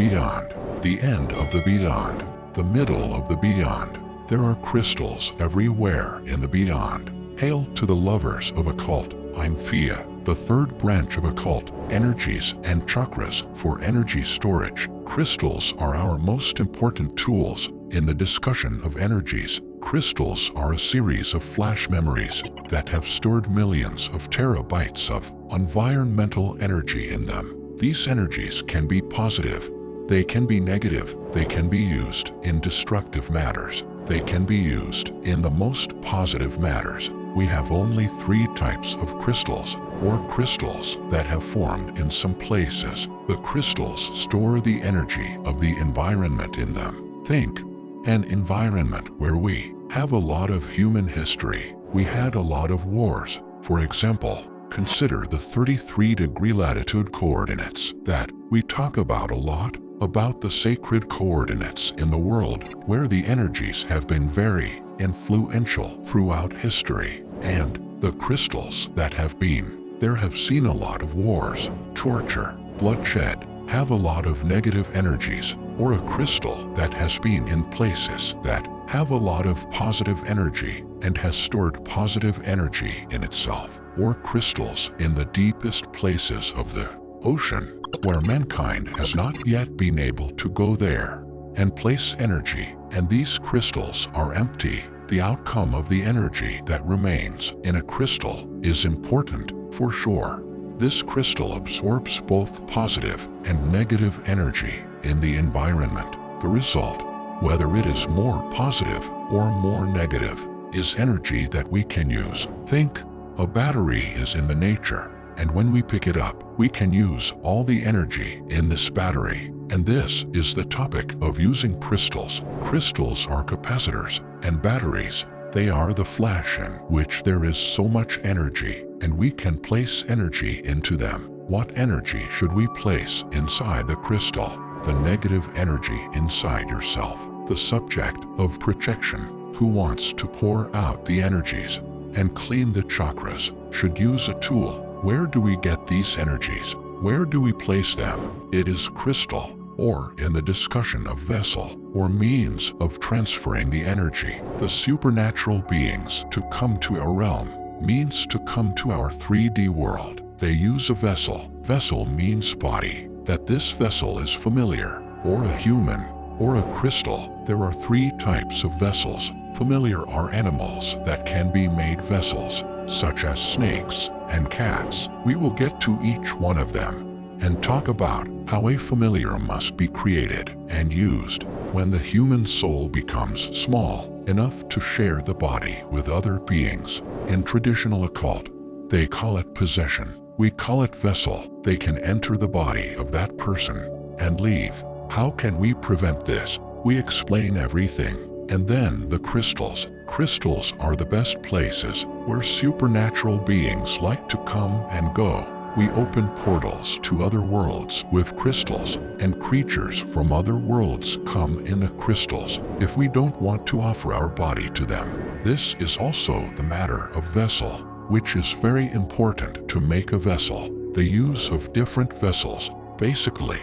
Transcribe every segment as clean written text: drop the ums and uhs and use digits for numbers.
beyond, the end of the beyond, the middle of the beyond. There are crystals everywhere in the beyond. Hail to the lovers of occult. I'm Theiam, the third branch of occult, energies and chakras for energy storage. Crystals are our most important tools in the discussion of energies. Crystals are a series of flash memories that have stored millions of terabytes of environmental energy in them. These energies can be positive, they can be negative, they can be used in destructive matters, they can be used in the most positive matters. We have only 3 types of crystals, or crystals that have formed in some places. The crystals store the energy of the environment in them. Think an environment where we have a lot of human history. We had a lot of wars. For example, consider the 33-degree latitude coordinates that we talk about a lot, about the sacred coordinates in the world where the energies have been very influential throughout history. And the crystals that have been there have seen a lot of wars, torture, bloodshed, have a lot of negative energies, or a crystal that has been in places that have a lot of positive energy and has stored positive energy in itself, or crystals in the deepest places of the ocean where mankind has not yet been able to go there and place energy, and these crystals are empty. The outcome of the energy that remains in a crystal is important for sure. This crystal absorbs both positive and negative energy in the environment. The result, whether it is more positive or more negative, is energy that we can use. Think, a battery is in the nature, and when we pick it up, we can use all the energy in this battery. And this is the topic of using crystals. Crystals are capacitors and batteries. They are the flash in which there is so much energy, and we can place energy into them. What energy should we place inside the crystal? The negative energy inside yourself, the subject of projection, who wants to pour out the energies and clean the chakras, should use a tool. Where do we get these energies? Where do we place them? It is crystal, or in the discussion of vessel, or means of transferring the energy. The supernatural beings to come to our realm means to come to our 3D world. They use a vessel. Vessel means body, that this vessel is familiar, or a human, or a crystal. There are 3 types of vessels. Familiar are animals that can be made vessels, such as snakes and cats. We will get to each one of them and talk about how a familiar must be created and used when the human soul becomes small enough to share the body with other beings. In traditional occult, they call it possession. We call it vessel. They can enter the body of that person and leave. How can we prevent this? We explain everything. And then the crystals. Crystals are the best places where supernatural beings like to come and go. We open portals to other worlds with crystals, and creatures from other worlds come in the crystals if we don't want to offer our body to them. This is also the matter of vessel, which is very important to make a vessel. The use of different vessels. Basically,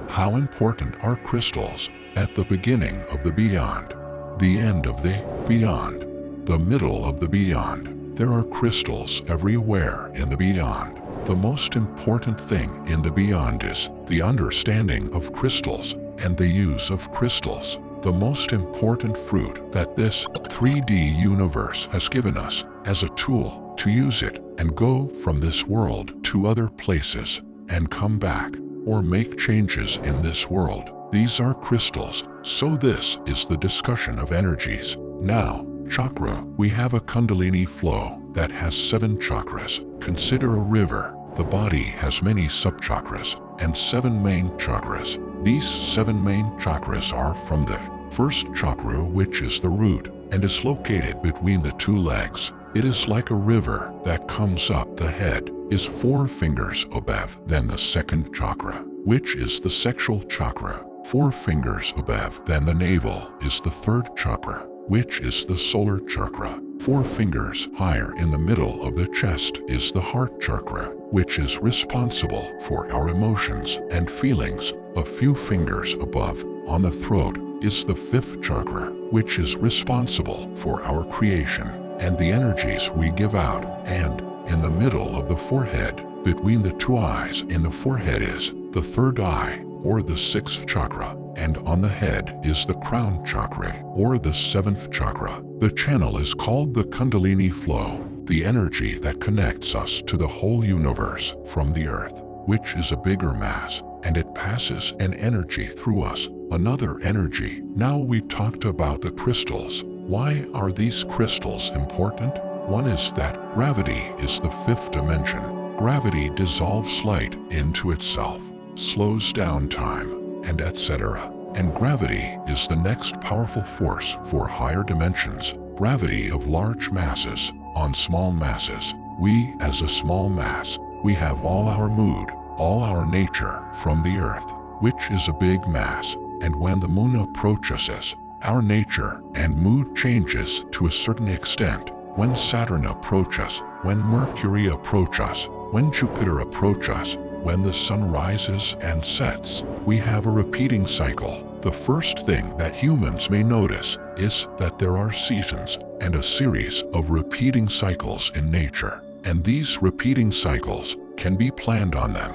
how important are crystals at the beginning of the beyond, the end of the beyond, the middle of the beyond? There are crystals everywhere in the beyond. The most important thing in the beyond is the understanding of crystals and the use of crystals. The most important fruit that this 3D universe has given us as a tool to use it and go from this world to other places and come back or make changes in this world. These are crystals. So this is the discussion of energies. Now, chakra. We have a Kundalini flow that has 7 chakras. Consider a river. The body has many subchakras and 7 main chakras. These 7 main chakras are from the first chakra, which is the root, and is located between the 2 legs. It is like a river that comes up. The head is 4 fingers above than the second chakra, which is the sexual chakra. 4 fingers above than the navel is the third chakra, which is the solar chakra. 4 fingers higher in the middle of the chest is the heart chakra, which is responsible for our emotions and feelings. a few fingers above, on the throat, is the fifth chakra, which is responsible for our creation and the energies we give out. And in the middle of the forehead, between the two eyes in the forehead, is the third eye, or the sixth chakra, and on the head is the crown chakra, or the seventh chakra. The channel is called the Kundalini flow, the energy that connects us to the whole universe from the earth, which is a bigger mass, and it passes an energy through us, another energy. Now we talked about the crystals. Why are these crystals important? One is that gravity is the fifth dimension. Gravity dissolves light into itself, slows down time, and etc. And gravity is the next powerful force for higher dimensions. Gravity of large masses on small masses. We, as a small mass, we have all our mood, all our nature from the earth, which is a big mass. And when the moon approaches us, our nature and mood changes to a certain extent. When Saturn approaches, when Mercury approaches, when Jupiter approaches, when the sun rises and sets, we have a repeating cycle. The first thing that humans may notice is that there are seasons and a series of repeating cycles in nature. And these repeating cycles can be planned on them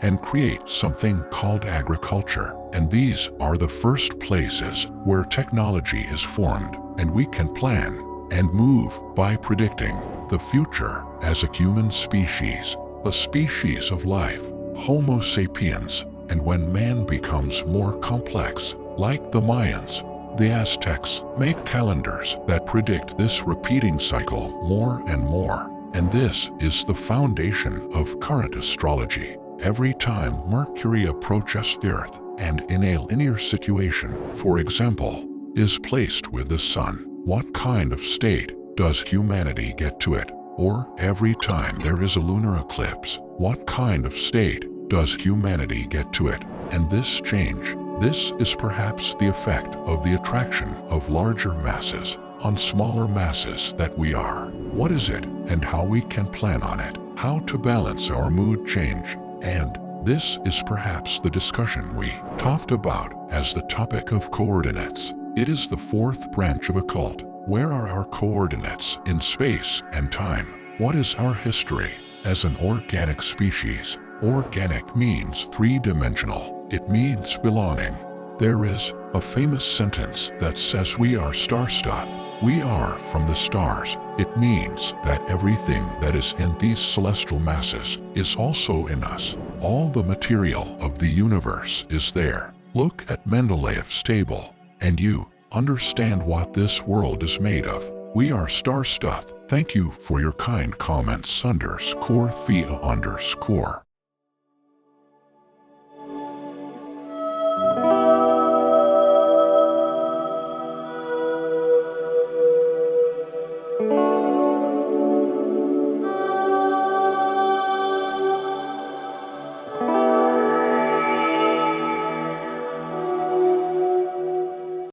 and create something called agriculture. And these are the first places where technology is formed, and we can plan and move by predicting the future as a human species, a species of life, Homo sapiens. And when man becomes more complex, like the Mayans, the Aztecs make calendars that predict this repeating cycle more and more. And this is the foundation of current astrology. Every time Mercury approaches the Earth and in a linear situation, for example, is placed with the Sun, what kind of state does humanity get to it? Or every time there is a lunar eclipse, what kind of state does humanity get to it? And this change, this is perhaps the effect of the attraction of larger masses on smaller masses that we are. What is it, and how we can plan on it? How to balance our mood change? And this is perhaps the discussion we talked about as the topic of coordinates. It is the fourth branch of occult. Where are our coordinates in space and time? What is our history as an organic species? Organic means three-dimensional. It means belonging. There is a famous sentence that says we are star stuff. We are from the stars. It means that everything that is in these celestial masses is also in us. All the material of the universe is there. Look at Mendeleev's table, and you understand what this world is made of. We are star stuff. Thank you for your kind comments _Thea_.